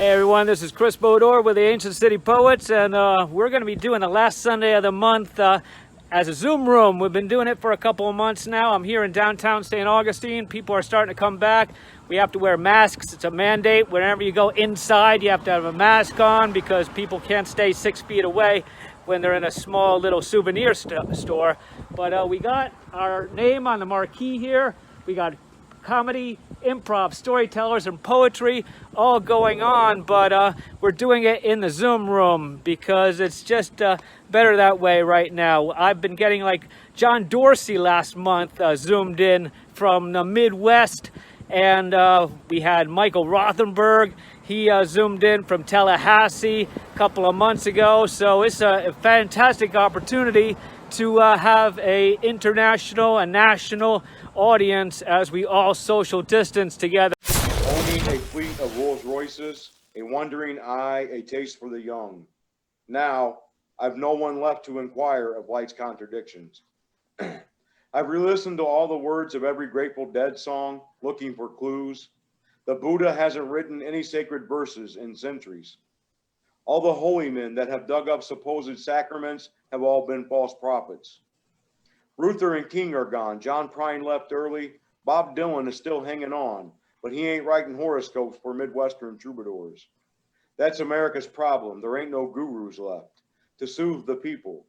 Hey everyone, this is Chris Bodor with the Ancient City Poets, and we're going to be doing the last Sunday of the month as a Zoom room. We've been doing it for a couple of months now. I'm here in downtown St. Augustine. People are starting to come back. We have to wear masks. It's a mandate. Whenever you go inside, you have to have a mask on because people can't stay 6 feet away when they're in a small little souvenir store. But we got our name on the marquee here. We got comedy, improv, storytellers, and poetry all going on, but we're doing it in the Zoom room because it's just better that way right now. I've been getting like John Dorsey last month zoomed in from the Midwest, and we had Michael Rothenberg. He zoomed in from Tallahassee a couple of months ago, so it's a fantastic opportunity to have a international and national audience as we all social distance together. Owning a fleet of Rolls Royces, a wondering eye, a taste for the young. Now, I've no one left to inquire of life's contradictions. I've re-listened to all the words of every Grateful Dead song, looking for clues. The Buddha hasn't written any sacred verses in centuries. All the holy men that have dug up supposed sacraments have all been false prophets. Ruther and King are gone. John Prine left early. Bob Dylan is still hanging on, but he ain't writing horoscopes for Midwestern troubadours. That's America's problem. There ain't no gurus left to soothe the people.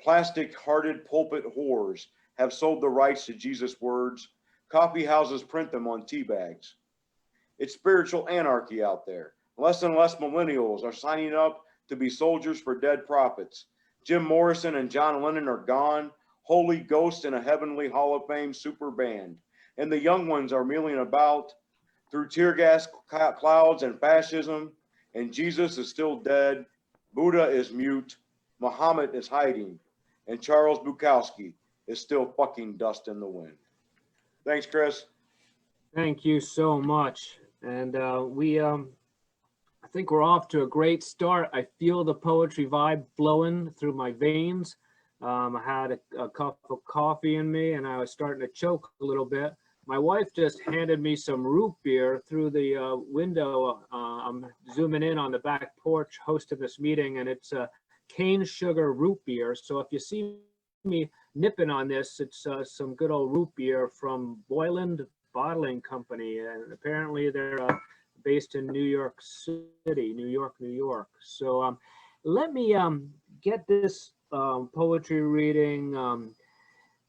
Plastic-hearted pulpit whores have sold the rights to Jesus' words. Coffee houses print them on tea bags. It's spiritual anarchy out there. Less and less millennials are signing up to be soldiers for dead prophets. Jim Morrison and John Lennon are gone, holy ghosts in a heavenly Hall of Fame super band. And the young ones are milling about through tear gas clouds and fascism, and Jesus is still dead, Buddha is mute, Muhammad is hiding, and Charles Bukowski is still fucking dust in the wind. Thanks, Chris. Thank you so much. And I think we're off to a great start. I feel the poetry vibe flowing through my veins. I had a cup of coffee in me and I was starting to choke a little bit. My wife just handed me some root beer through the window. I'm zooming in on the back porch hosting this meeting, and it's a cane sugar root beer. So if you see me nipping on this, it's some good old root beer from Boyland Bottling Company, and apparently they're based in New York City, New York. So let me get this poetry reading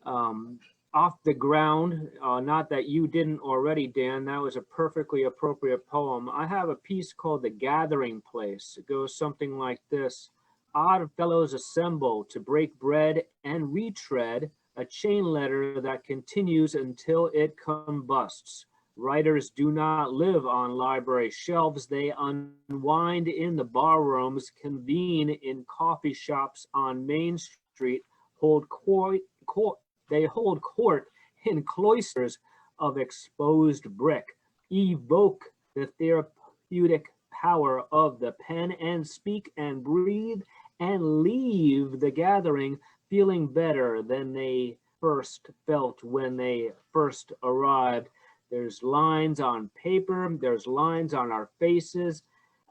off the ground. Not that you didn't already, Dan. That was a perfectly appropriate poem. I have a piece called The Gathering Place. It goes something like this. Odd fellows assemble to break bread and retread a chain letter that continues until it combusts. Writers do not live on library shelves. They unwind in the bar rooms, convene in coffee shops on Main Street, they hold court in cloisters of exposed brick, evoke the therapeutic power of the pen, and speak and breathe and leave the gathering feeling better than they first felt when they first arrived. There's lines on paper, there's lines on our faces.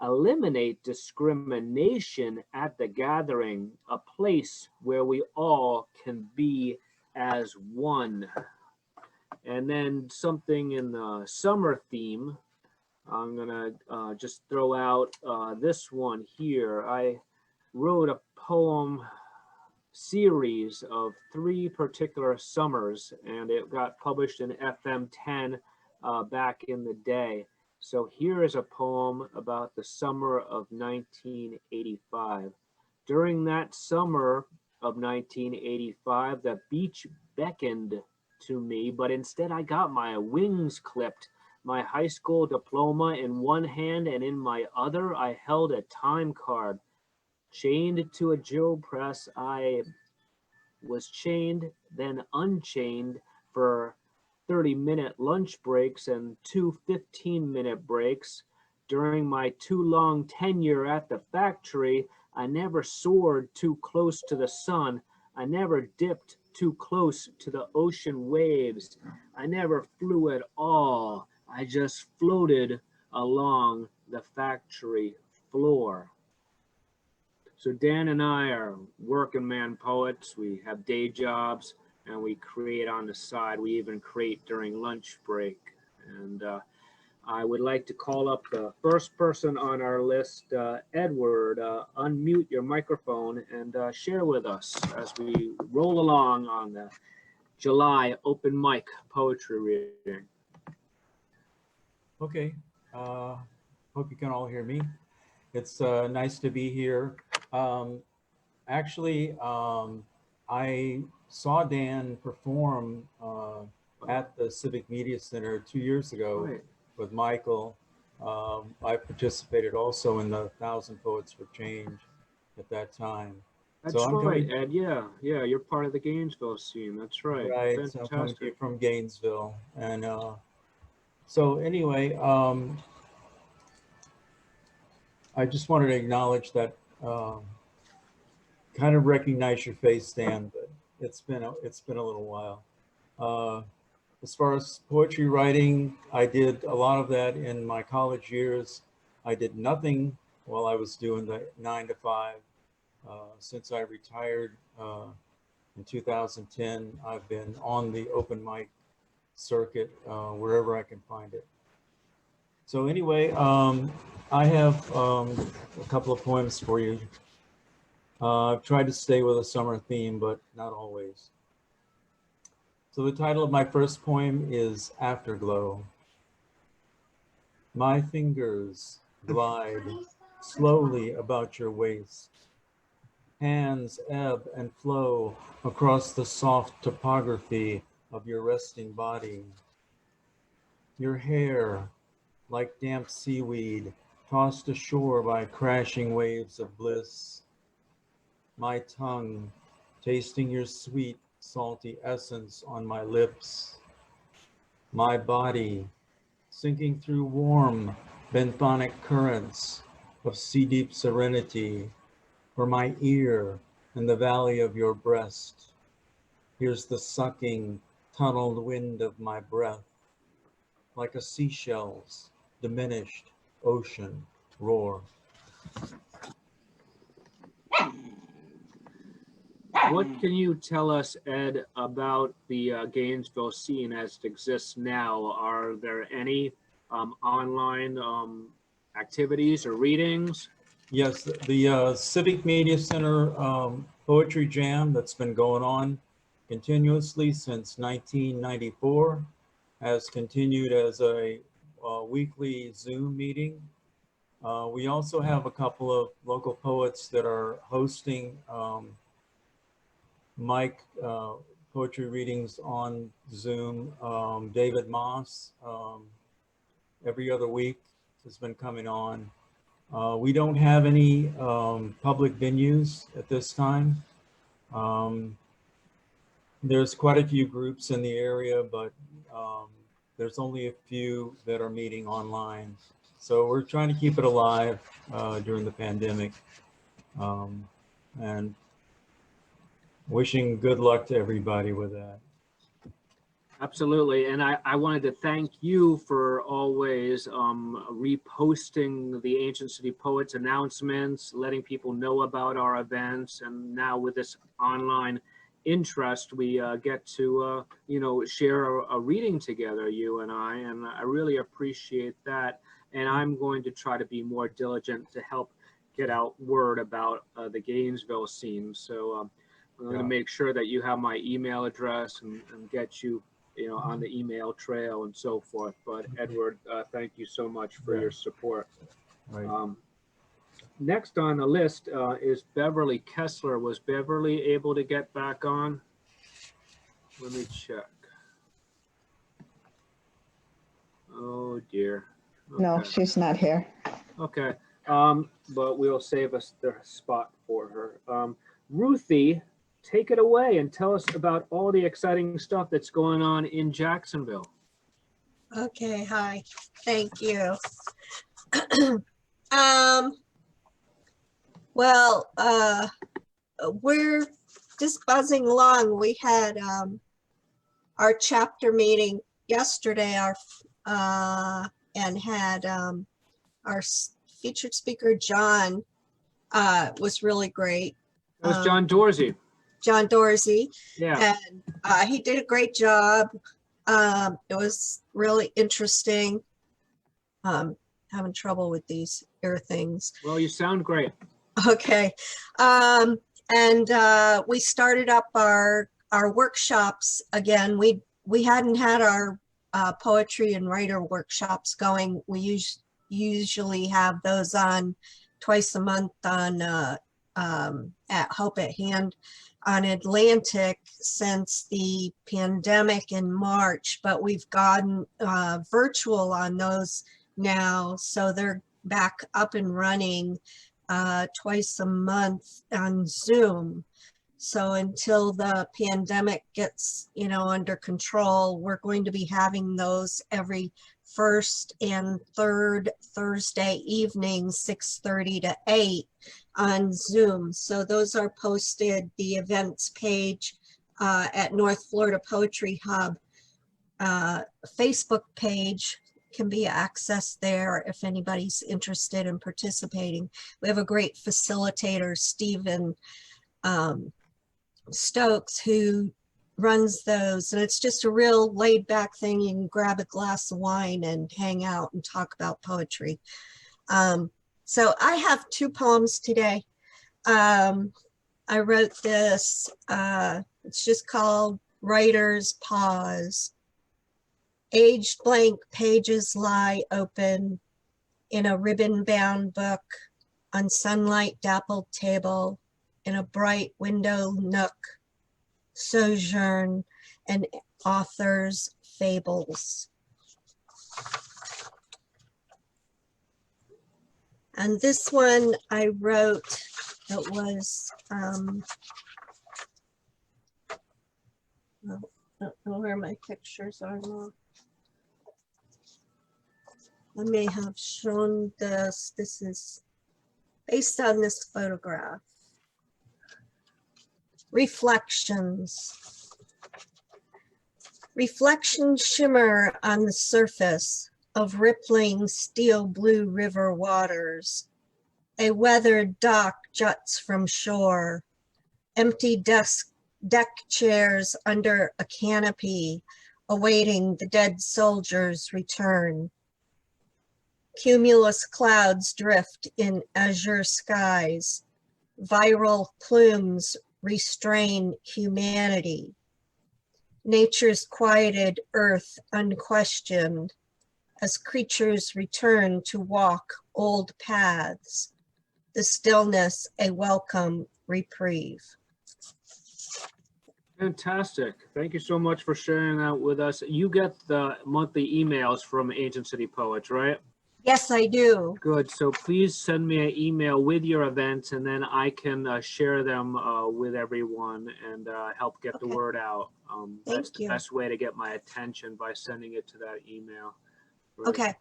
Eliminate discrimination at the gathering, a place where we all can be as one. And then something in the summer theme, I'm gonna just throw out this one here. I wrote a poem series of 3 particular summers, and it got published in FM 10 back in the day. So here is a poem about the summer of 1985. During that summer of 1985, the beach beckoned to me, but instead I got my wings clipped. My high school diploma in one hand, and in my other I held a time card. Chained to a Joe press, I was chained, then unchained for 30-minute lunch breaks and 2 15-minute breaks. During my too long tenure at the factory, I never soared too close to the sun. I never dipped too close to the ocean waves. I never flew at all. I just floated along the factory floor. So Dan and I are working man poets. We have day jobs and we create on the side. We even create during lunch break. And I would like to call up the first person on our list, Edward. Unmute your microphone and share with us as we roll along on the July open mic poetry reading. Okay, hope you can all hear me. It's nice to be here. Actually, I saw Dan perform at the Civic Media Center 2 years ago Right. with Michael. I participated also in the 1,000 Poets for Change at that time. That's So I'm right, coming, Ed. Yeah, you're part of the Gainesville scene. That's right. right, so I'm coming to you Fantastic. from Gainesville. And so anyway, I just wanted to acknowledge that, kind of recognize your face, Dan, but it's been a little while. As far as poetry writing, I did a lot of that in my college years. I did nothing while I was doing the 9 to 5. Since I retired in 2010, I've been on the open mic circuit wherever I can find it. So anyway, I have a couple of poems for you. I've tried to stay with a summer theme, but not always. So the title of my first poem is Afterglow. My fingers glide slowly about your waist. Hands ebb and flow across the soft topography of your resting body. Your hair, like damp seaweed, tossed ashore by crashing waves of bliss. My tongue, tasting your sweet, salty essence on my lips. My body, sinking through warm, benthonic currents of sea-deep serenity, for my ear in the valley of your breast. Here's the sucking, tunneled wind of my breath, like a seashell's diminished ocean roar. What can you tell us, Ed, about the Gainesville scene as it exists now? Are there any online activities or readings? Yes, the Civic Media Center Poetry Jam that's been going on continuously since 1994 has continued as a weekly Zoom meeting. We also have a couple of local poets that are hosting mic poetry readings on Zoom. David Moss, every other week has been coming on. We don't have any public venues at this time. There's quite a few groups in the area, but there's only a few that are meeting online. So we're trying to keep it alive during the pandemic, and wishing good luck to everybody with that. Absolutely. And I wanted to thank you for always reposting the Ancient City Poets announcements, letting people know about our events. And now with this online interest, we get to, share a reading together, you and I really appreciate that. And I'm going to try to be more diligent to help get out word about the Gainesville scene. So I'm going to make sure that you have my email address and get you, on the email trail and so forth. But Edward, thank you so much for your support. Right. Next on the list is Beverly Kessler. Was Beverly able to get back on? Let me check. Oh dear. Okay. No, she's not here. Okay, but we'll save us the spot for her. Ruthie, take it away and tell us about all the exciting stuff that's going on in Jacksonville. Okay, hi, thank you. Well, we're just buzzing along. We had our chapter meeting yesterday, and had featured speaker, John, was really great. It was John Dorsey. John Dorsey. Yeah. And he did a great job. It was really interesting. Having trouble with these ear things. Well, you sound great. Okay. And we started up our workshops again. We hadn't had our poetry and writer workshops going. We usually have those on twice a month on at Hope at Hand on Atlantic since the pandemic in March, but we've gone virtual on those now, so they're back up and running twice a month on Zoom. So until the pandemic gets, under control, we're going to be having those every first and third Thursday evening, 6:30 to 8 on Zoom. So those are posted, the events page at North Florida Poetry Hub. Facebook page can be accessed there if anybody's interested in participating. We have a great facilitator, Stephen Stokes, who runs those, and it's just a real laid back thing. You can grab a glass of wine and hang out and talk about poetry. So I have 2 poems today. I wrote this, it's just called Writer's Pause. Aged blank pages lie open in a ribbon-bound book on sunlight-dappled table in a bright window nook. Sojourn and author's fables. And this one I wrote, it was, I don't know where my pictures are now. I may have shown this. This is based on this photograph. Reflections. Reflections shimmer on the surface of rippling steel blue river waters. A weathered dock juts from shore. Empty deck chairs under a canopy awaiting the dead soldier's return. Cumulus clouds drift in azure skies. Viral plumes restrain humanity. Nature's quieted earth unquestioned as creatures return to walk old paths. The stillness a welcome reprieve. Fantastic. Thank you so much for sharing that with us. You get the monthly emails from Ancient City Poets, right? Yes, I do. Good. So please send me an email with your events, and then I can share them with everyone and help get the word out. That's the best way to get my attention, by sending it to that email. Right? Okay.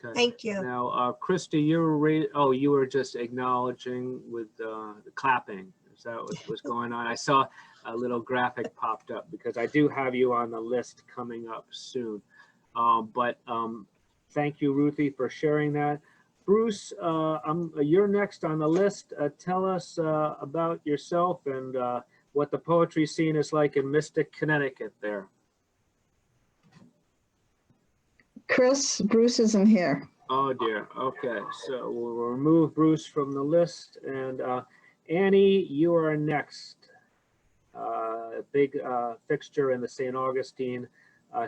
Okay. Thank you. Now, Christy, you were just acknowledging with the clapping. Is that what was going on? I saw a little graphic popped up because I do have you on the list coming up soon. Thank you, Ruthie, for sharing that. Bruce, you're next on the list. Tell us about yourself and what the poetry scene is like in Mystic, Connecticut there. Bruce isn't here. Oh dear. Okay, so we'll remove Bruce from the list. And Annie, you are next. A big fixture in the St. Augustine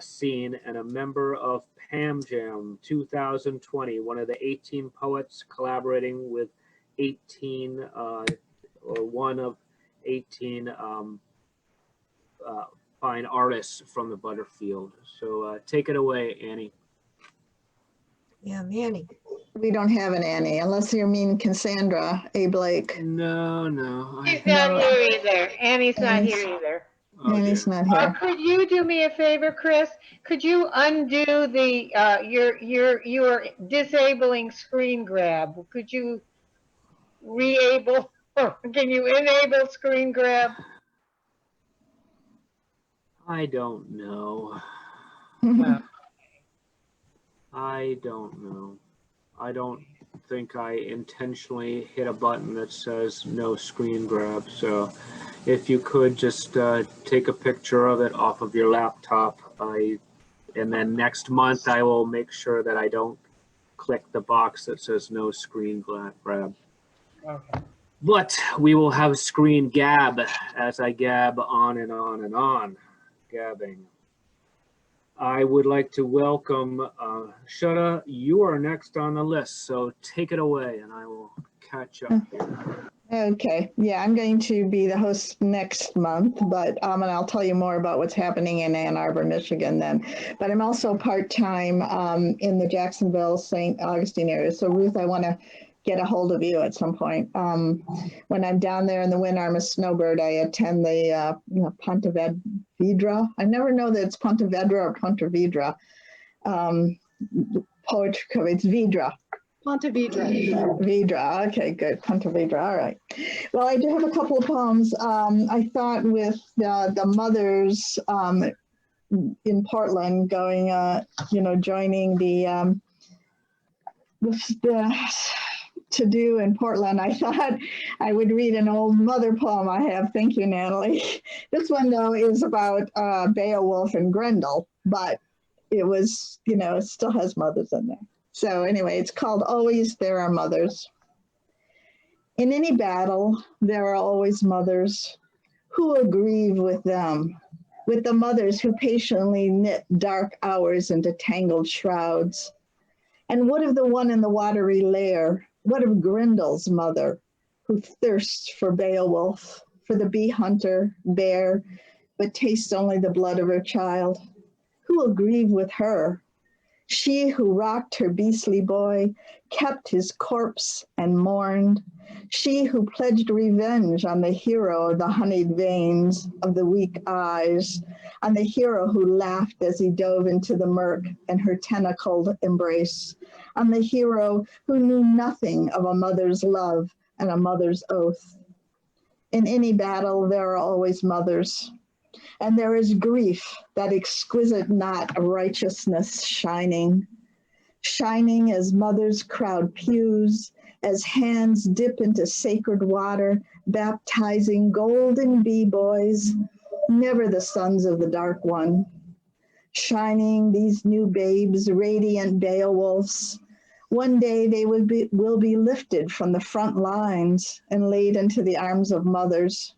scene and a member of Pam Jam 2020, one of the 18 poets collaborating with 18 or one of 18 fine artists from the Butterfield. So take it away, Annie. Yeah, Annie. We don't have an Annie, unless you mean Cassandra A. Blake. No. She's not here either. Annie's not here either. Oh, Annie's not here. Could you do me a favor, Chris? Could you undo the your disabling screen grab? Could you re-able, or can you enable screen grab? I don't know. I don't know. I don't think I intentionally hit a button that says no screen grab. So if you could just take a picture of it off of your laptop, and then next month I will make sure that I don't click the box that says no screen grab. Okay. But we will have screen gab as I gab on and on and on, gabbing. I would like to welcome Shutta. You are next on the list, so take it away and I will catch up here. Okay, yeah, I'm going to be the host next month, but and I'll tell you more about what's happening in Ann Arbor, Michigan then. But I'm also part-time in the Jacksonville, St. Augustine area. So Ruth, I want to get a hold of you at some point. When I'm down there in the winter, I'm a snowbird. I attend the Ponte Vedra. I never know that it's Ponte Vedra or Ponte Vedra. Poetry, it's Vedra. Ponte Vedra. Vedra, okay, good. Ponte Vedra, all right. Well, I do have a couple of poems. I thought with the mothers in Portland going, joining the to do in Portland, I thought I would read an old mother poem I have. Thank you, Natalie. This one, though, is about Beowulf and Grendel, but it was, it still has mothers in there. So anyway, it's called Always There Are Mothers. In any battle, there are always mothers. Who will grieve with them? With the mothers who patiently knit dark hours into tangled shrouds. And what of the one in the watery lair? What of Grendel's mother, who thirsts for Beowulf, for the bee hunter, bear, but tastes only the blood of her child? Who will grieve with her? She who rocked her beastly boy, kept his corpse and mourned. She who pledged revenge on the hero of the honeyed veins, of the weak eyes, on the hero who laughed as he dove into the murk and her tentacled embrace, on the hero who knew nothing of a mother's love and a mother's oath. In any battle, there are always mothers. And there is grief, that exquisite knot of righteousness shining as mothers crowd pews, as hands dip into sacred water, baptizing golden bee boys, never the sons of the Dark One. Shining, these new babes, radiant Beowulfs. One day they will be lifted from the front lines and laid into the arms of mothers.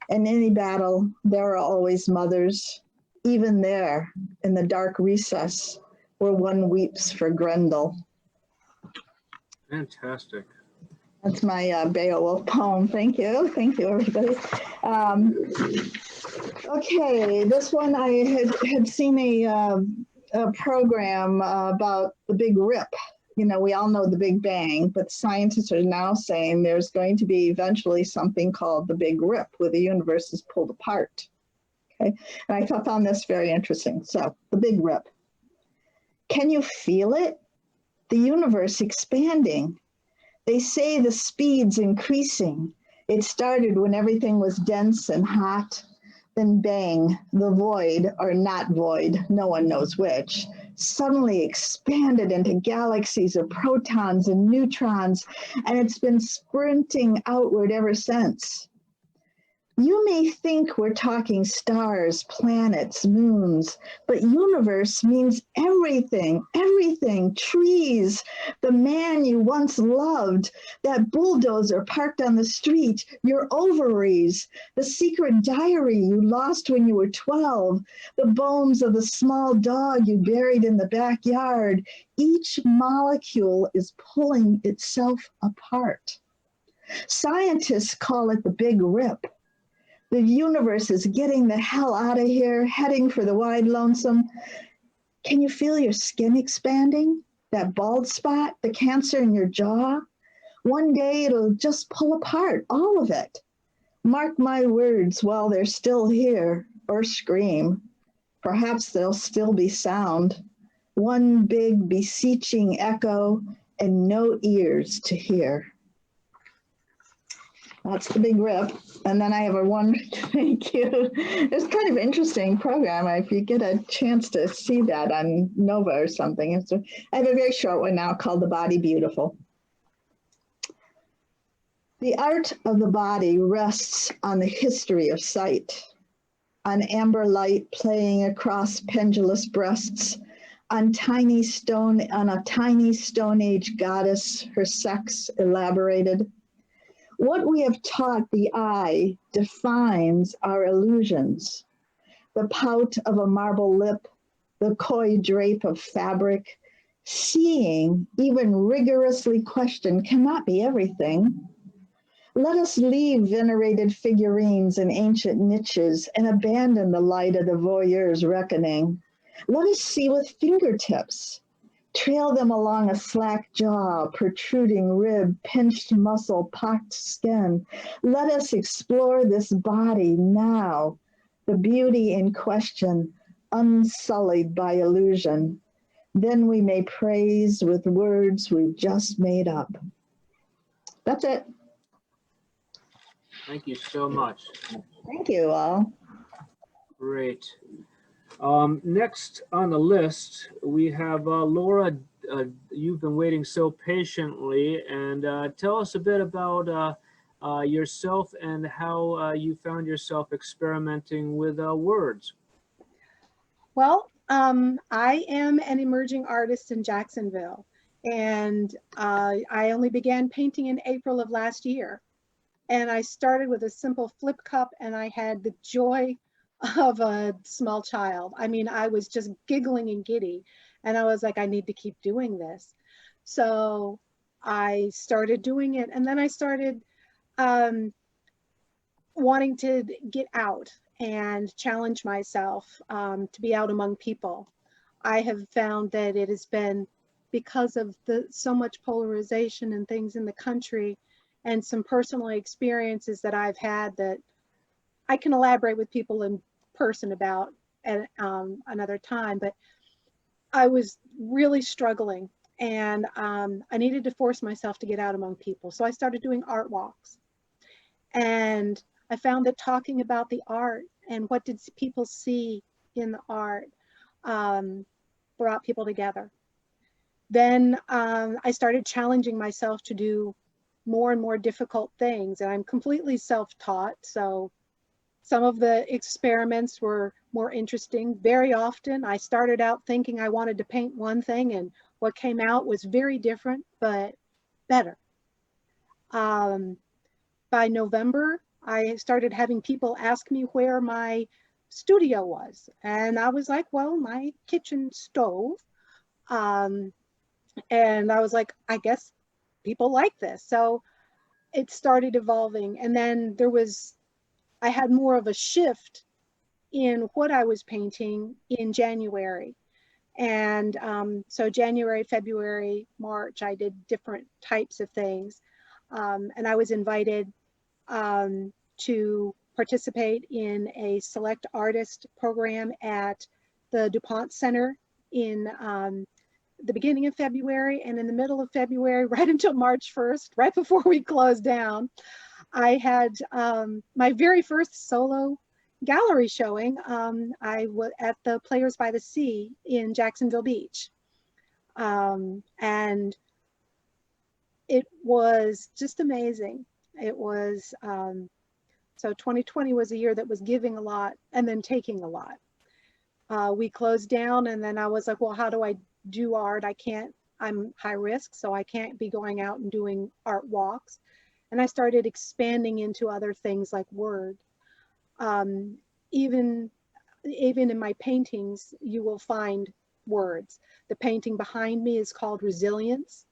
In any battle, there are always mothers, even there in the dark recess where one weeps for Grendel. Fantastic. That's my Beowulf poem. Thank you. Thank you, everybody. Okay, this one I had seen a program about the Big Rip. We all know the Big Bang, but scientists are now saying there's going to be eventually something called the Big Rip, where the universe is pulled apart. Okay, and I found this very interesting. So, the Big Rip. Can you feel it? The universe expanding. They say the speed's increasing. It started when everything was dense and hot. Then bang, the void, or not void, no one knows which, suddenly expanded into galaxies of protons and neutrons, and it's been sprinting outward ever since. You may think we're talking stars, planets, moons, but universe means everything, trees, the man you once loved, that bulldozer parked on the street, your ovaries, the secret diary you lost when you were 12, the bones of the small dog you buried in the backyard. Each molecule is pulling itself apart. Scientists call it the Big Rip. The universe is getting the hell out of here, heading for the wide lonesome. Can you feel your skin expanding? That bald spot, the cancer in your jaw? One day it'll just pull apart, all of it. Mark my words while they're still here, or scream. Perhaps there'll still be sound. One big beseeching echo and no ears to hear. That's the big rip. And then I have a one, thank you. It's kind of interesting program. If you get a chance to see that on Nova or something. I have a very short one now called The Body Beautiful. The art of the body rests on the history of sight, on amber light playing across pendulous breasts, on a tiny Stone Age goddess, her sex elaborated. What we have taught the eye defines our illusions. The pout of a marble lip, the coy drape of fabric, seeing, even rigorously questioned, cannot be everything. Let us leave venerated figurines in ancient niches and abandon the light of the voyeur's reckoning. Let us see with fingertips. Trail them along a slack jaw, protruding rib, pinched muscle, pocked skin. Let us explore this body now, the beauty in question, unsullied by illusion. Then we may praise with words we've just made up. That's it. Thank you so much. Thank you all. Great. Next on the list, we have Laura. You've been waiting so patiently, and tell us a bit about yourself and how you found yourself experimenting with words. Well, I am an emerging artist in Jacksonville, and I only began painting in April of last year. And I started with a simple flip cup, and I had the joy of a small child. I mean, I was just giggling and giddy, and I was like, I need to keep doing this. So I started doing it, and then I started wanting to get out and challenge myself to be out among people. I have found that it has been because of so much polarization and things in the country and some personal experiences that I've had that I can elaborate with people in person about at another time, but I was really struggling, and I needed to force myself to get out among people. So I started doing art walks, and I found that talking about the art and what did people see in the art brought people together. Then I started challenging myself to do more and more difficult things, and I'm completely self-taught, so some of the experiments were more interesting. Very often I started out thinking I wanted to paint one thing, and what came out was very different but better. By November, I started having people ask me where my studio was, and I was like, well, my kitchen stove. And I was like, I guess people like this. So it started evolving, and then I had more of a shift in what I was painting in January. And so January, February, March, I did different types of things. And I was invited to participate in a select artist program at the DuPont Center in the beginning of February, and in the middle of February, right until March 1st, right before we closed down, I had my very first solo gallery showing. I was at the Players by the Sea in Jacksonville Beach. And it was just amazing. It was, so 2020 was a year that was giving a lot and then taking a lot. We closed down, and then I was like, well, how do I do art? I'm high risk, so I can't be going out and doing art walks. And I started expanding into other things like word. Even in my paintings, you will find words. The painting behind me is called Resilience.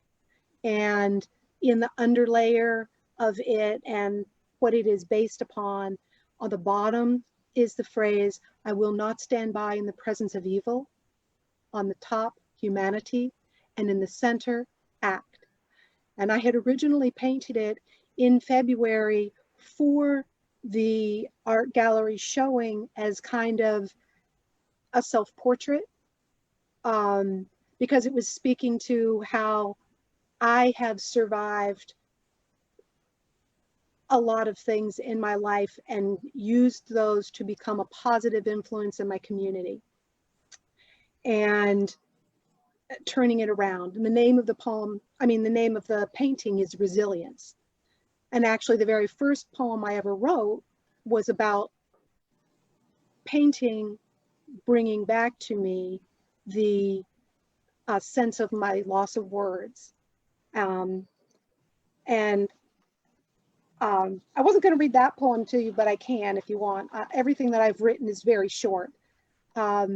And in the underlayer of it and what it is based upon, on the bottom is the phrase, I will not stand by in the presence of evil. On the top, humanity, and in the center, act. And I had originally painted it in February for the art gallery showing as kind of a self-portrait, because it was speaking to how I have survived a lot of things in my life and used those to become a positive influence in my community and turning it around. And the name of the poem, the name of the painting is Resilience. And actually the very first poem I ever wrote was about painting, bringing back to me the sense of my loss of words. I wasn't going to read that poem to you, but I can if you want. Everything that I've written is very short. I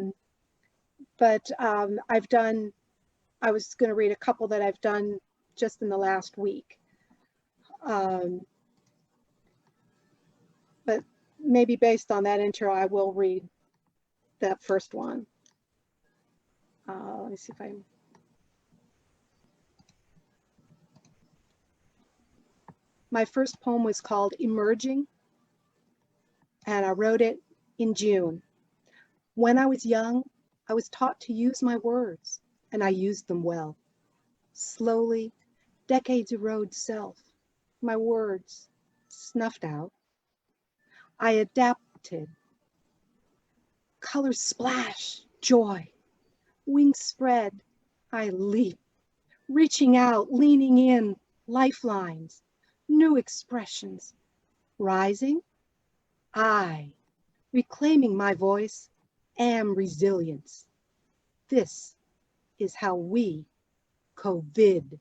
was going to read a couple that I've done just in the last week. But maybe based on that intro, I will read that first one. Let me see if I can. My first poem was called Emerging, and I wrote it in June. When I was young, I was taught to use my words, and I used them well. Slowly, decades erode self. My words snuffed out. I adapted. Colors splash, joy. Wings spread, I leap. Reaching out, leaning in, lifelines. New expressions. Rising, I, reclaiming my voice, am resilience. This is how we COVID.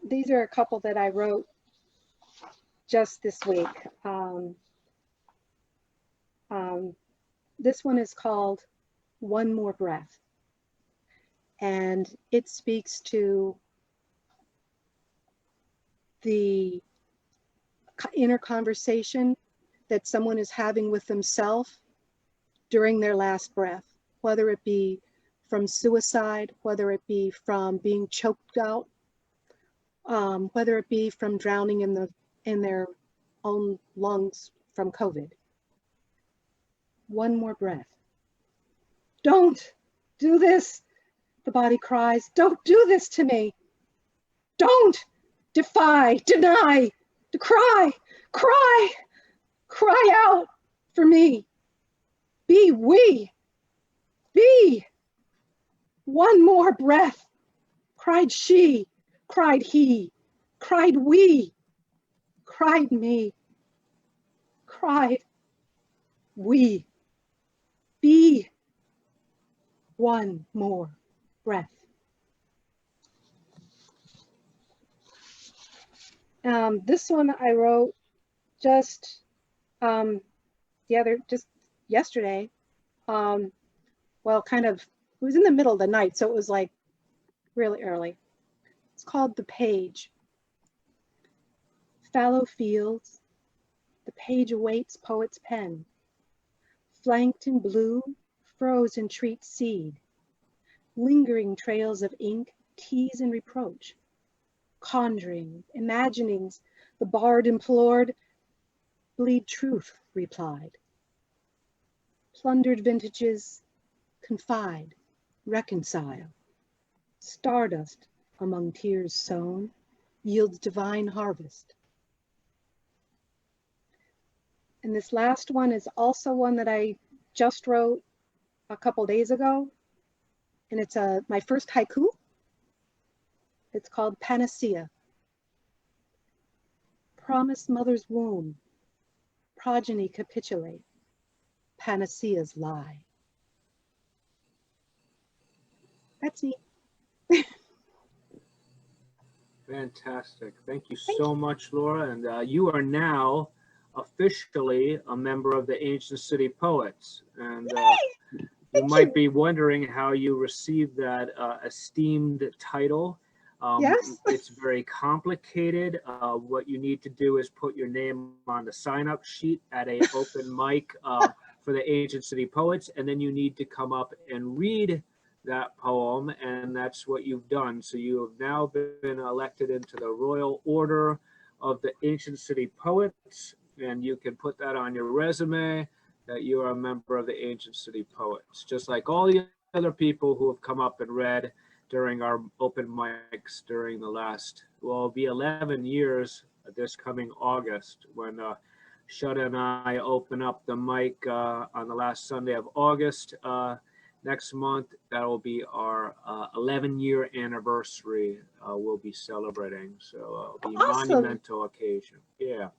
These are a couple that I wrote just this week. This one is called One More Breath. And it speaks to the inner conversation that someone is having with themselves during their last breath, whether it be from suicide, whether it be from being choked out, whether it be from drowning in their own lungs from COVID. One more breath. Don't do this. The body cries, don't do this to me. Don't defy, deny, decry, cry out for me. Be we, be. One more breath. Cried she, cried he, cried we, cried me, cried we. Be one more breath. This one I wrote just yesterday. Well, kind of, it was in the middle of the night, so it was like really early. It's called The Page. Fallow fields, the page awaits poet's pen. Flanked in blue, froze in treat seed. Lingering trails of ink, tease and reproach. Conjuring, imaginings, the bard implored, bleed truth replied. Plundered vintages, confide, reconcile. Stardust among tears sown, yields divine harvest. And this last one is also one that I just wrote a couple days ago. And it's my first haiku. It's called Panacea. Promised mother's womb, progeny capitulate, panaceas lie. That's me. Fantastic. Thank you so much, Laura. And you are now officially a member of the Ancient City Poets. And you might be wondering how you received that esteemed title. Yes. It's very complicated. What you need to do is put your name on the sign-up sheet at an open mic for the Ancient City Poets, and then you need to come up and read that poem, and that's what you've done. So you have now been elected into the Royal Order of the Ancient City Poets, and you can put that on your resume that you are a member of the Ancient City Poets, just like all the other people who have come up and read during our open mics during the last, well, it'll be 11 years this coming August when Shudda and I open up the mic on the last Sunday of August next month. That will be our 11-year anniversary we'll be celebrating. So it'll be a Awesome. monumental occasion. Yeah.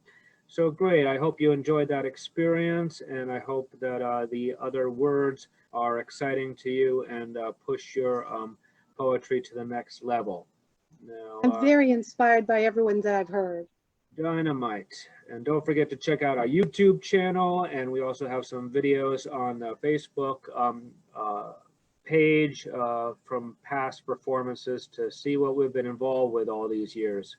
So great. I hope you enjoyed that experience, and I hope that the other words are exciting to you and push your poetry to the next level. Now, I'm very inspired by everyone that I've heard. dynamite. And don't forget to check out our YouTube channel, and we also have some videos on the Facebook page from past performances to see what we've been involved with all these years.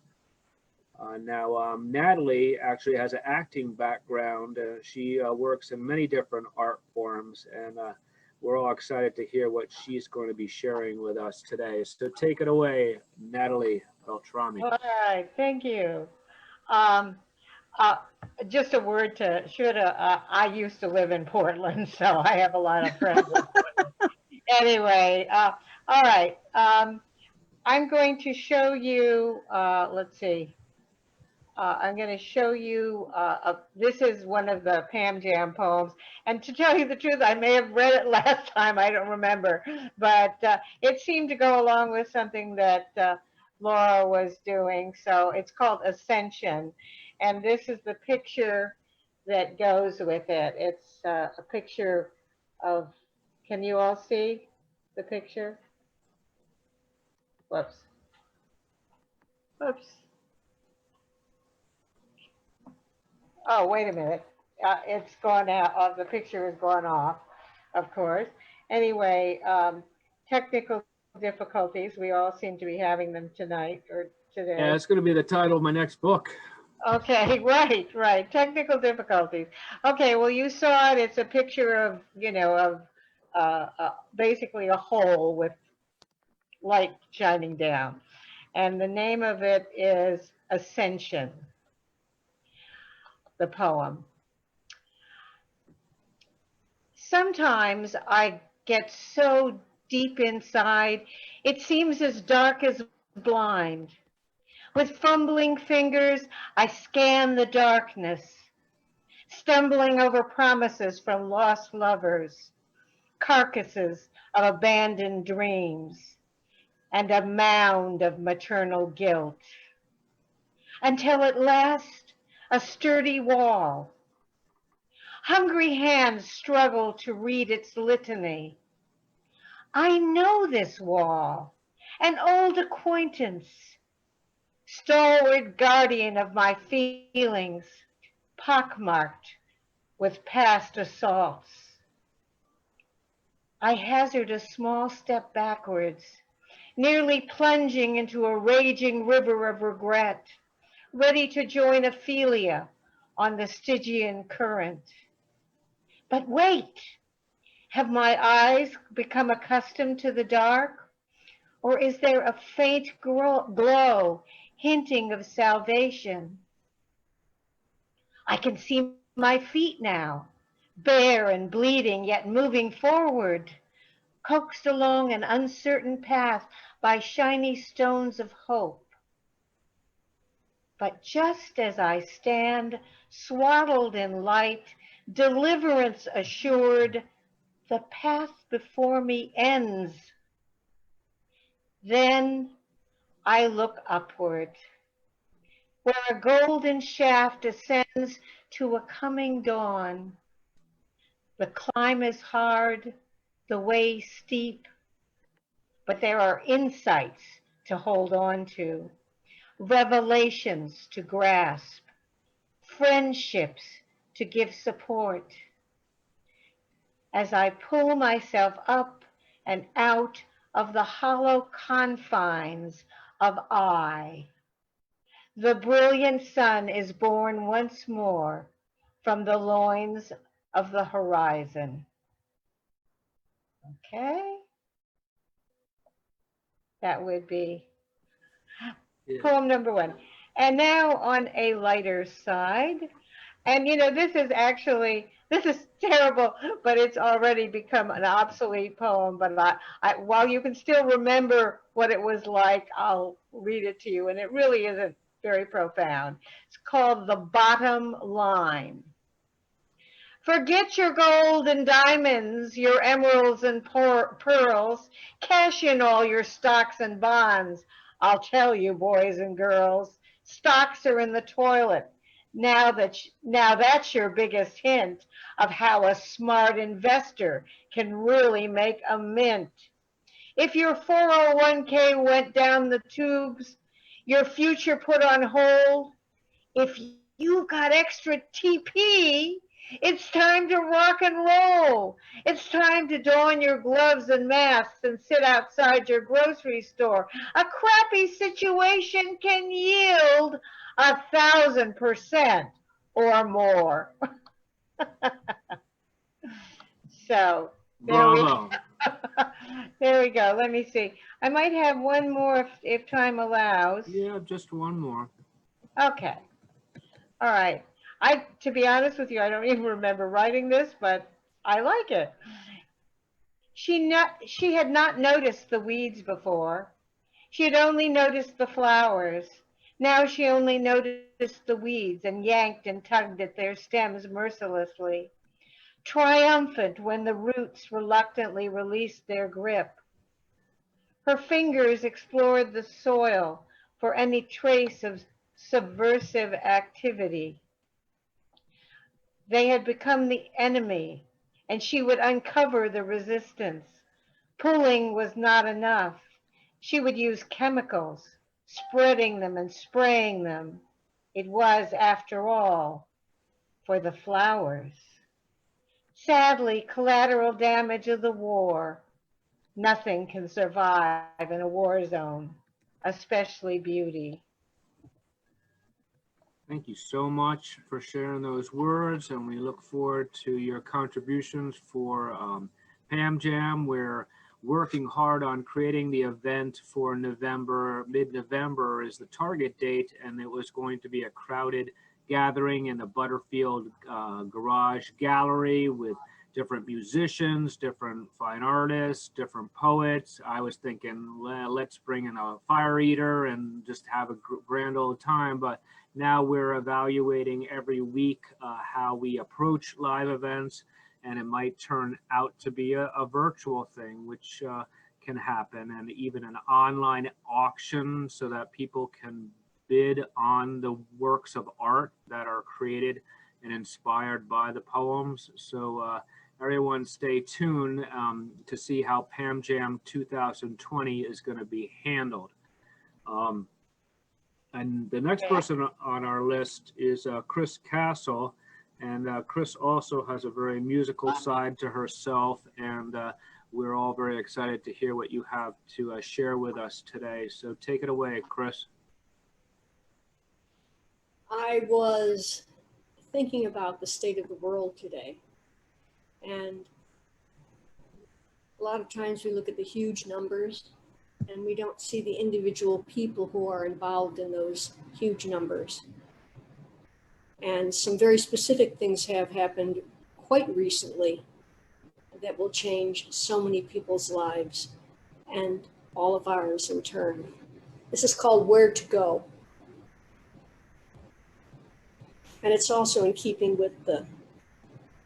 Now, Natalie actually has an acting background. She works in many different art forms, and we're all excited to hear what she's going to be sharing with us today. So take it away, Natalie Beltrami. All right, thank you. Just a word to Shudda. I used to live in Portland, so I have a lot of friends in Portland. Anyway, all right. I'm going to show you, let's see. I'm going to show you, this is one of the Pam Jam poems. And to tell you the truth, I may have read it last time, I don't remember. But it seemed to go along with something that Laura was doing. So it's called Ascension. And this is the picture that goes with it. It's a picture of, can you all see the picture? Whoops. Whoops. Oh, wait a minute. It's gone out. The picture has gone off, of course. Anyway, technical difficulties. We all seem to be having them tonight or today. Yeah, it's going to be the title of my next book. Okay, right. Technical difficulties. Okay, well, you saw it. It's a picture of, basically a hole with light shining down. And the name of it is Ascension, the poem. Sometimes I get so deep inside, it seems as dark as blind. With fumbling fingers, I scan the darkness, stumbling over promises from lost lovers, carcasses of abandoned dreams, and a mound of maternal guilt. Until at last, a sturdy wall. Hungry hands struggle to read its litany. I know this wall, an old acquaintance, stalwart guardian of my feelings, pockmarked with past assaults. I hazard a small step backwards, nearly plunging into a raging river of regret, ready to join Ophelia on the Stygian current. But wait, have my eyes become accustomed to the dark? Or is there a faint glow hinting of salvation? I can see my feet now, bare and bleeding, yet moving forward, coaxed along an uncertain path by shiny stones of hope. But just as I stand, swaddled in light, deliverance assured, the path before me ends. Then I look upward, where a golden shaft ascends to a coming dawn. The climb is hard, the way steep, but there are insights to hold on to, revelations to grasp, friendships to give support. As I pull myself up and out of the hollow confines of I, the brilliant sun is born once more from the loins of the horizon. Okay? That would be poem number one. And now on a lighter side, and this is actually This is terrible, but it's already become an obsolete poem. But while you can still remember what it was like, I'll read it to you. And it really isn't very profound. It's called The Bottom Line. Forget your gold and diamonds, your emeralds and pearls. Cash in all your stocks and bonds. I'll tell you, boys and girls, stocks are in the toilet. Now that's your biggest hint of how a smart investor can really make a mint. If your 401k went down the tubes, your future put on hold, if you've got extra TP, it's time to rock and roll. It's time to don your gloves and masks and sit outside your grocery store. A crappy situation can yield 1,000% or more. So there we Bravo. there we go. Let me see. I might have one more if time allows. Yeah, just one more. Okay. All right. To be honest with you, I don't even remember writing this, but I like it. She had not noticed the weeds before. She had only noticed the flowers. Now she only noticed the weeds and yanked and tugged at their stems mercilessly, triumphant when the roots reluctantly released their grip. Her fingers explored the soil for any trace of subversive activity. They had become the enemy, and she would uncover the resistance. Pulling was not enough. She would use chemicals, spreading them and spraying them. It was, after all, for the flowers. Sadly, collateral damage of the war. Nothing can survive in a war zone, especially beauty. Thank you so much for sharing those words, and we look forward to your contributions for Pam Jam. We're working hard on creating the event for November. Mid-November is the target date, and it was going to be a crowded gathering in the Butterfield Garage Gallery with different musicians, different fine artists, different poets. I was thinking, let's bring in a fire eater and just have a grand old time. But now we're evaluating every week how we approach live events, and it might turn out to be a virtual thing, which can happen, and even an online auction so that people can bid on the works of art that are created and inspired by the poems. So everyone stay tuned to see how Pam Jam 2020 is going to be handled. And the next person on our list is Chris Castle. And Chris also has a very musical side to herself. And we're all very excited to hear what you have to share with us today. So take it away, Chris. I was thinking about the state of the world today. And a lot of times we look at the huge numbers and we don't see the individual people who are involved in those huge numbers. And some very specific things have happened quite recently that will change so many people's lives and all of ours in turn. This is called Where to Go. And it's also in keeping with the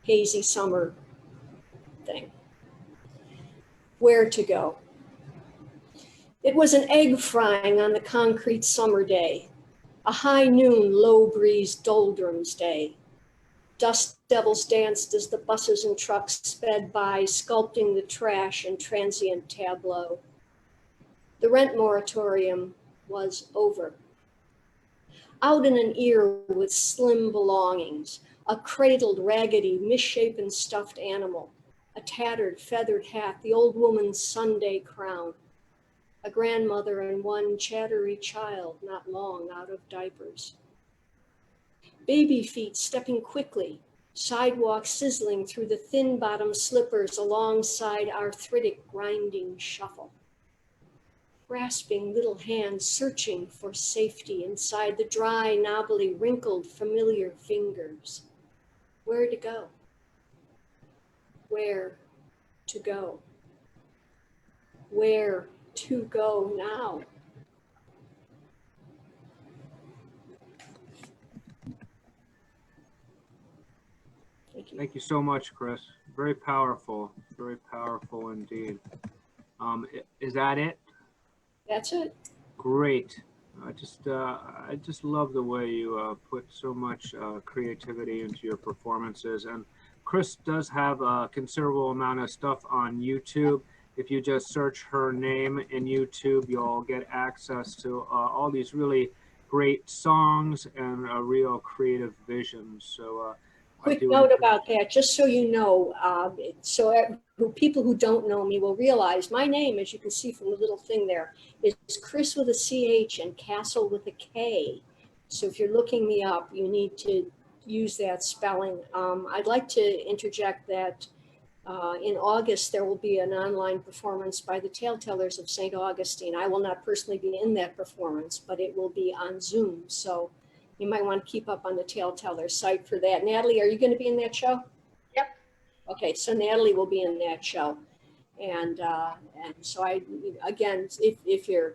hazy summer thing. Where to go. It was an egg frying on the concrete summer day, a high noon, low breeze doldrums day. Dust devils danced as the buses and trucks sped by, sculpting the trash and transient tableau. The rent moratorium was over. Out in an ear with slim belongings, a cradled, raggedy, misshapen stuffed animal, a tattered, feathered hat, the old woman's Sunday crown, a grandmother and one chattery child not long out of diapers. Baby feet stepping quickly, sidewalk sizzling through the thin-bottom slippers alongside arthritic grinding shuffle. Grasping little hands searching for safety inside the dry, knobbly, wrinkled, familiar fingers. Where to go? where to go? Where to go now? Thank you. Thank you so much, Chris. Very powerful indeed. Is that it? That's it. Great. I just love the way you put so much creativity into your performances. And Chris does have a considerable amount of stuff on YouTube. If you just search her name in YouTube, you'll get access to all these really great songs and a real creative vision. So Quick note about that, just so you know, people who don't know me will realize my name, as you can see from the little thing there, is Chris with a CH and Castle with a K. So if you're looking me up, you need to use that spelling. I'd like to interject that in August, there will be an online performance by the Tale-Tellers of St. Augustine. I will not personally be in that performance, but it will be on Zoom. So you might want to keep up on the Tale-Teller site for that. Natalie, are you going to be in that show? Yep. Okay, so Natalie will be in that show. And so again, if you're,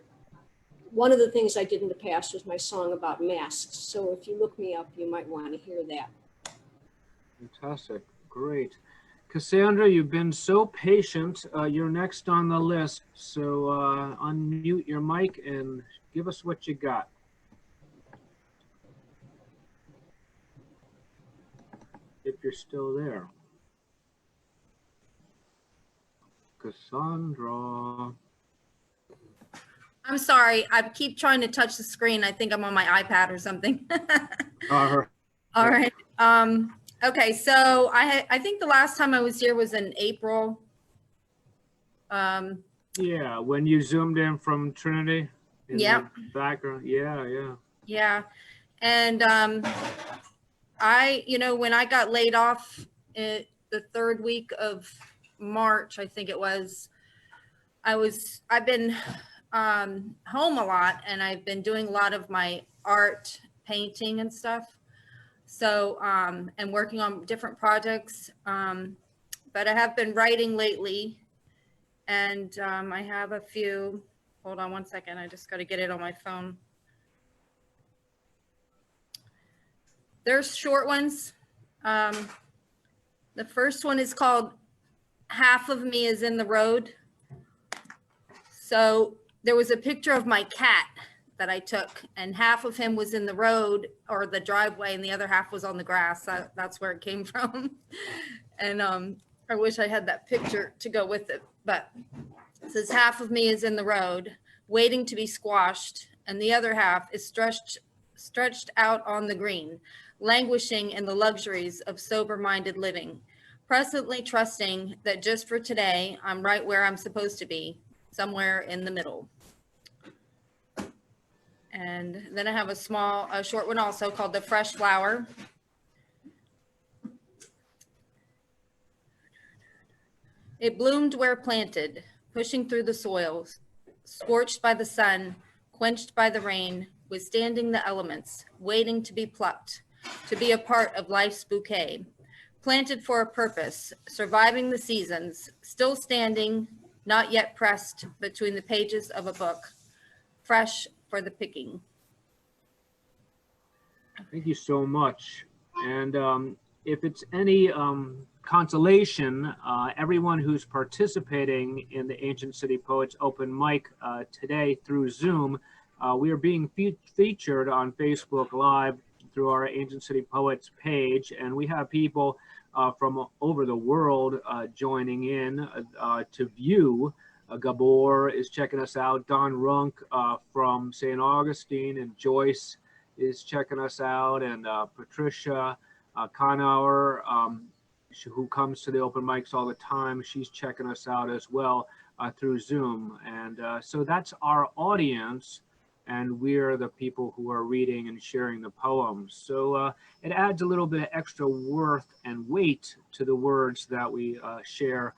one of the things I did in the past was my song about masks. So if you look me up, you might want to hear that. Fantastic, great. Cassandra, you've been so patient. You're next on the list. So unmute your mic and give us what you got. If you're still there. Cassandra. I'm sorry. I keep trying to touch the screen. I think I'm on my iPad or something. All right. Okay. So I think the last time I was here was in April. Yeah, when you zoomed in from Trinity. Yeah. Background. Yeah. Yeah. And when I got laid off the third week of March, I think it was, I've been home a lot, and I've been doing a lot of my art, painting and stuff. So, and working on different projects. But I have been writing lately, and I have a few, hold on one second. I just got to get it on my phone. There's short ones. The first one is called Half of Me is in the Road. So there was a picture of my cat that I took, and half of him was in the road or the driveway, and the other half was on the grass. That's where it came from. And I wish I had that picture to go with it, but it says half of me is in the road, waiting to be squashed, and the other half is stretched out on the green, languishing in the luxuries of sober-minded living, presently trusting that just for today, I'm right where I'm supposed to be, somewhere in the middle. And then I have a short one also called The Fresh Flower. It bloomed where planted, pushing through the soils, scorched by the sun, quenched by the rain, withstanding the elements, waiting to be plucked, to be a part of life's bouquet, planted for a purpose, surviving the seasons, still standing, not yet pressed between the pages of a book, fresh for the picking. Thank you so much. And if it's any consolation, everyone who's participating in the Ancient City Poets open mic today through Zoom, we are being featured on Facebook Live through our Ancient City Poets page, and we have people from over the world joining in to view. Gabor is checking us out, Don Runk from St. Augustine, and Joyce is checking us out, and Patricia Conauer, who comes to the open mics all the time, she's checking us out as well through Zoom. And so that's our audience, and we're the people who are reading and sharing the poems. So it adds a little bit of extra worth and weight to the words that we share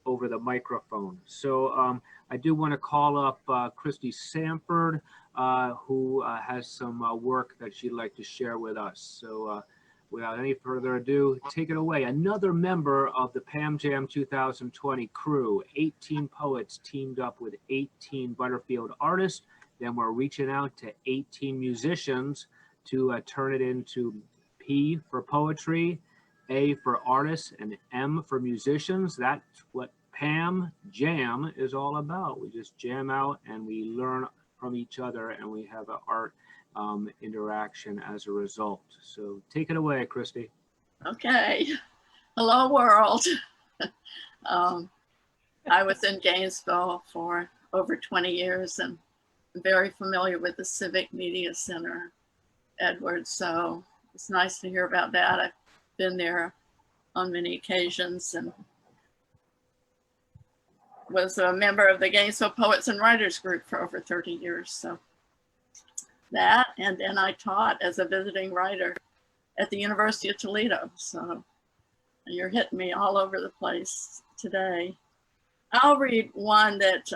over the microphone. So I do want to call up Christy Sanford, who has some work that she'd like to share with us. So without any further ado, take it away. Another member of the Pam Jam 2020 crew, 18 poets teamed up with 18 Butterfield artists. Then we're reaching out to 18 musicians to turn it into P for poetry, A for artists, and M for musicians. That's what Pam Jam is all about. We just jam out and we learn from each other, and we have an art interaction as a result. So take it away, Christy. Okay. Hello, world. I was in Gainesville for over 20 years and very familiar with the Civic Media Center, Edward. So it's nice to hear about that. I've been there on many occasions and was a member of the Gainesville Poets and Writers Group for over 30 years. So that, and then I taught as a visiting writer at the University of Toledo. So you're hitting me all over the place today. I'll read one that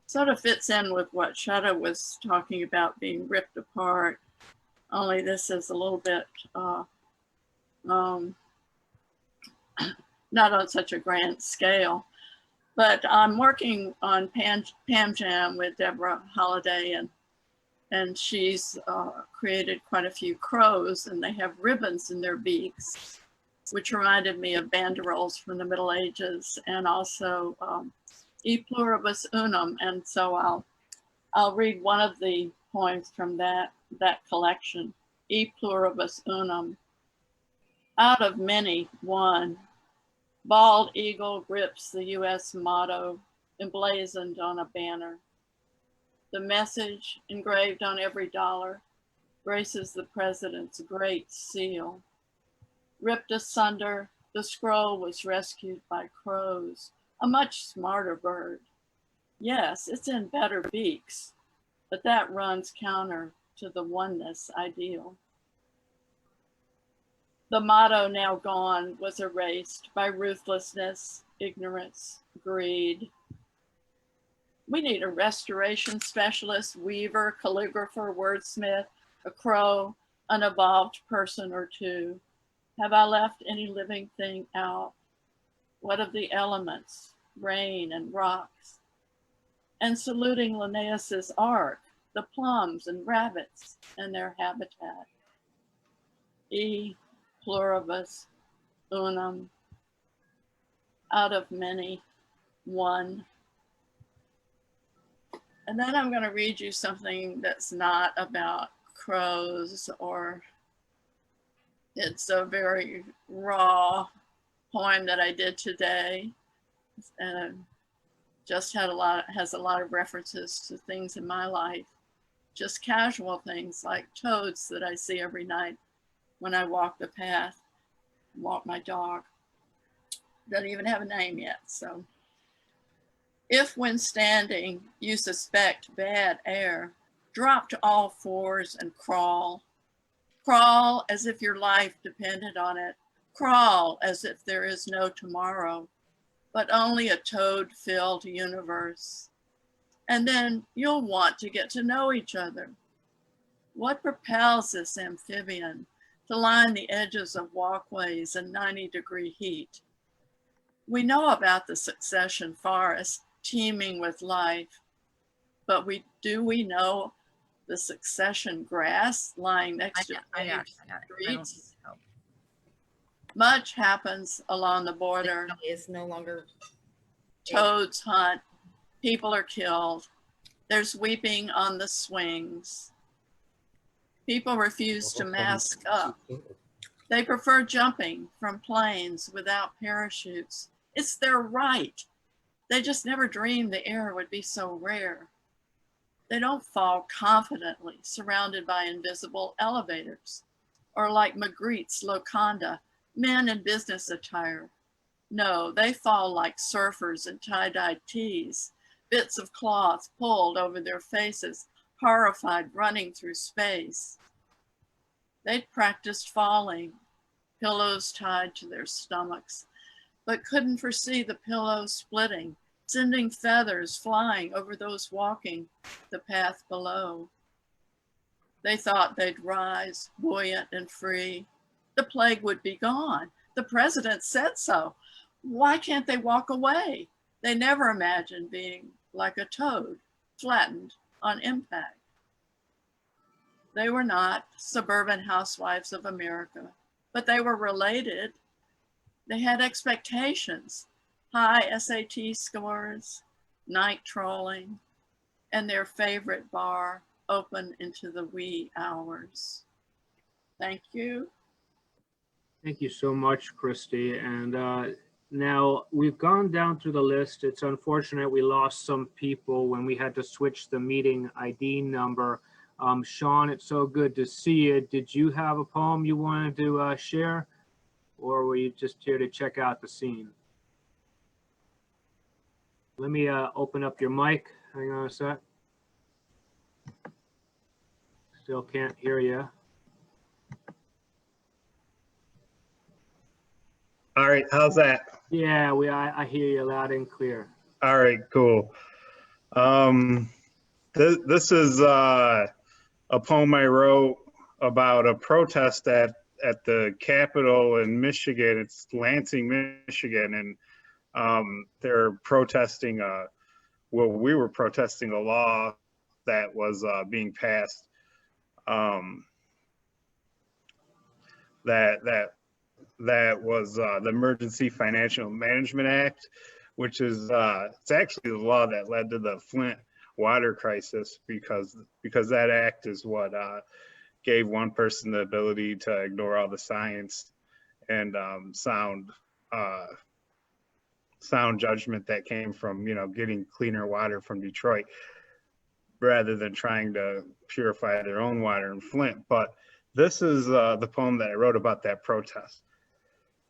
sort of fits in with what Shada was talking about, being ripped apart, only this is a little bit not on such a grand scale. But I'm working on Pam Jam with Deborah Holliday, and she's created quite a few crows, and they have ribbons in their beaks, which reminded me of banderoles from the Middle Ages, and also E pluribus unum. And so I'll read one of the poems from that collection, E pluribus unum. Out of many, one. Bald eagle grips the U.S. motto emblazoned on a banner. The message engraved on every dollar graces the president's great seal. Ripped asunder, the scroll was rescued by crows, a much smarter bird. Yes, it's in better beaks, but that runs counter to the oneness ideal. The motto, now gone, was erased by ruthlessness, ignorance, greed. We need a restoration specialist, weaver, calligrapher, wordsmith, a crow, an evolved person or two. Have I left any living thing out? What of the elements, rain and rocks? And saluting Linnaeus's ark, the plums and rabbits and their habitat. E pluribus unum, out of many, one. And then I'm going to read you something that's not about crows, or it's a very raw poem that I did today, and just has a lot of references to things in my life, just casual things like toads that I see every night when I walk the path, walk my dog. Doesn't even have a name yet. So if when standing you suspect bad air, drop to all fours and crawl. Crawl as if your life depended on it. Crawl as if there is no tomorrow, but only a toad-filled universe. And then you'll want to get to know each other. What propels this amphibian to line the edges of walkways in 90-degree heat? We know about the succession forest teeming with life, but do we know the succession grass lying next to streets? Much happens along the border. It's no longer. Toads hunt, people are killed. There's weeping on the swings. People refuse to mask up. They prefer jumping from planes without parachutes. It's their right. They just never dreamed the air would be so rare. They don't fall confidently, surrounded by invisible elevators, or like Magritte's Loconda, men in business attire. No, they fall like surfers in tie-dyed tees, bits of cloth pulled over their faces, horrified, running through space. They'd practiced falling, pillows tied to their stomachs, but couldn't foresee the pillows splitting, sending feathers flying over those walking the path below. They thought they'd rise buoyant and free. The plague would be gone. The president said so. Why can't they walk away? They never imagined being like a toad, flattened on impact. They were not suburban housewives of America, but they were related. They had expectations, high SAT scores, night trolling, and their favorite bar open into the wee hours. Thank you. Thank you so much, Christy. And now we've gone down through the list. It's unfortunate we lost some people when we had to switch the meeting ID number. Sean, it's so good to see you. Did you have a poem you wanted to share, or were you just here to check out the scene? Let me open up your mic. Hang on a sec. Still can't hear you. All right, how's that? Yeah, I hear you loud and clear. All right, cool. This is a poem I wrote about a protest at the Capitol in Michigan. It's Lansing, Michigan, and they're protesting. Well, we were protesting a law that was being passed. That was the Emergency Financial Management Act, which is it's actually the law that led to the Flint water crisis, because that act is what gave one person the ability to ignore all the science and sound judgment that came from, you know, getting cleaner water from Detroit, rather than trying to purify their own water in Flint. But this is the poem that I wrote about that protest.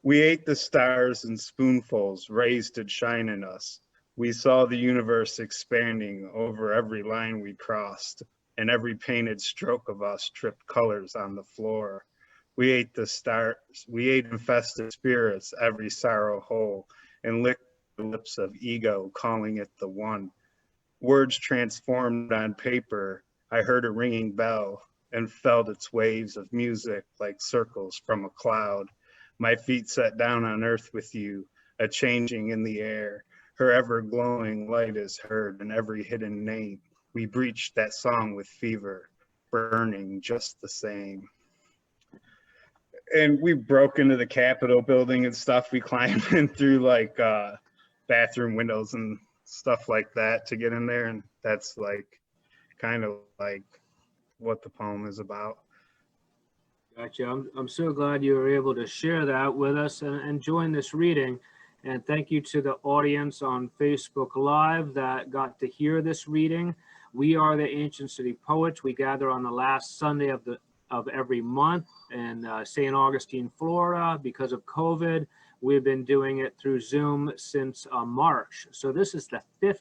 We ate the stars in spoonfuls, raised to shine in us. We saw the universe expanding over every line we crossed, and every painted stroke of us tripped colors on the floor. We ate the stars, we ate infested spirits, every sorrow whole, and licked the lips of ego, calling it the one. Words transformed on paper, I heard a ringing bell and felt its waves of music like circles from a cloud. My feet set down on earth with you, a changing in the air. Her ever glowing light is heard in every hidden name. We breached that song with fever, burning just the same. And we broke into the Capitol building and stuff. We climbed in through like bathroom windows and stuff like that to get in there. And that's like kind of like what the poem is about. Gotcha. I'm so glad you were able to share that with us and join this reading. And thank you to the audience on Facebook Live that got to hear this reading. We are the Ancient City Poets. We gather on the last Sunday of every month in St. Augustine, Florida. Because of COVID, we've been doing it through Zoom since March. So this is the 5th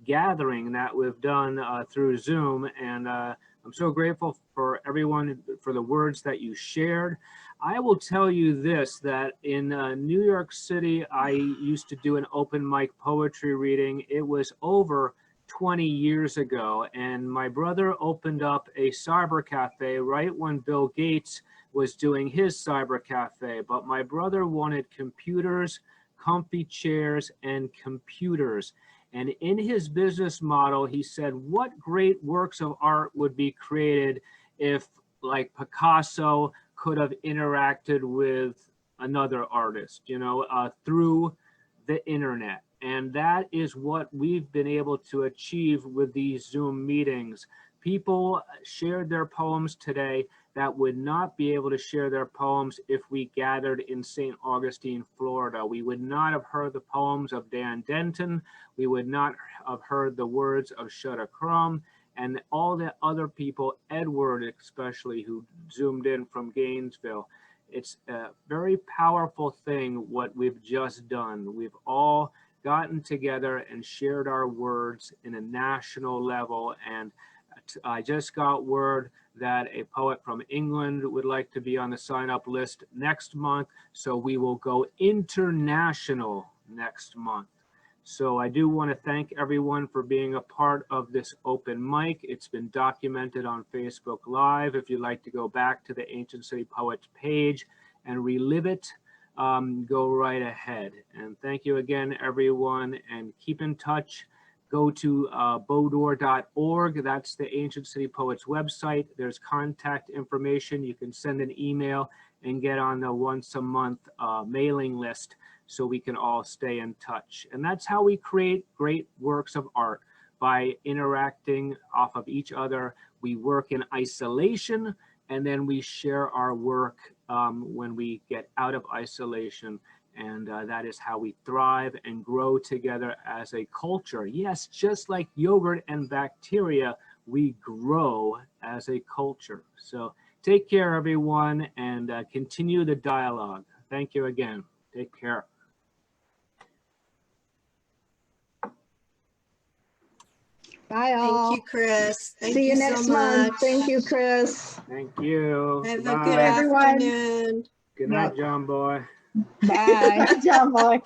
gathering that we've done through Zoom, and I'm so grateful for everyone for the words that you shared. I will tell you this, that in New York City, I used to do an open mic poetry reading. It was over 20 years ago, and my brother opened up a cyber cafe right when Bill Gates was doing his cyber cafe. But my brother wanted computers, comfy chairs, and computers. And in his business model, he said, what great works of art would be created if, like, Picasso could have interacted with another artist, you know, through the internet. And that is what we've been able to achieve with these Zoom meetings. People shared their poems today that would not be able to share their poems if we gathered in St. Augustine, Florida. We would not have heard the poems of Dan Denton. We would not have heard the words of Shutta Crumb and all the other people, Edward especially, who Zoomed in from Gainesville. It's a very powerful thing what we've just done. We've all gotten together and shared our words in a national level. And I just got word that a poet from England would like to be on the sign-up list next month. So we will go international next month. So I do want to thank everyone for being a part of this open mic. It's been documented on Facebook Live. If you'd like to go back to the Ancient City Poets page and relive it, go right ahead. And thank you again, everyone, and keep in touch. Go to bodor.org. That's the Ancient City Poets website. There's contact information. You can send an email and get on the once a month mailing list so we can all stay in touch. And that's how we create great works of art, by interacting off of each other. We work in isolation, and then we share our work when we get out of isolation. And that is how we thrive and grow together as a culture. Yes, just like yogurt and bacteria, we grow as a culture. So take care, everyone, and continue the dialogue. Thank you again. Take care. Bye all. Thank you, Chris. Thank See you so next month. much. Thank you, Chris. Thank you. Have a Bye. good everyone. afternoon. Good night, Yep. John Boy. Bye. John Boy.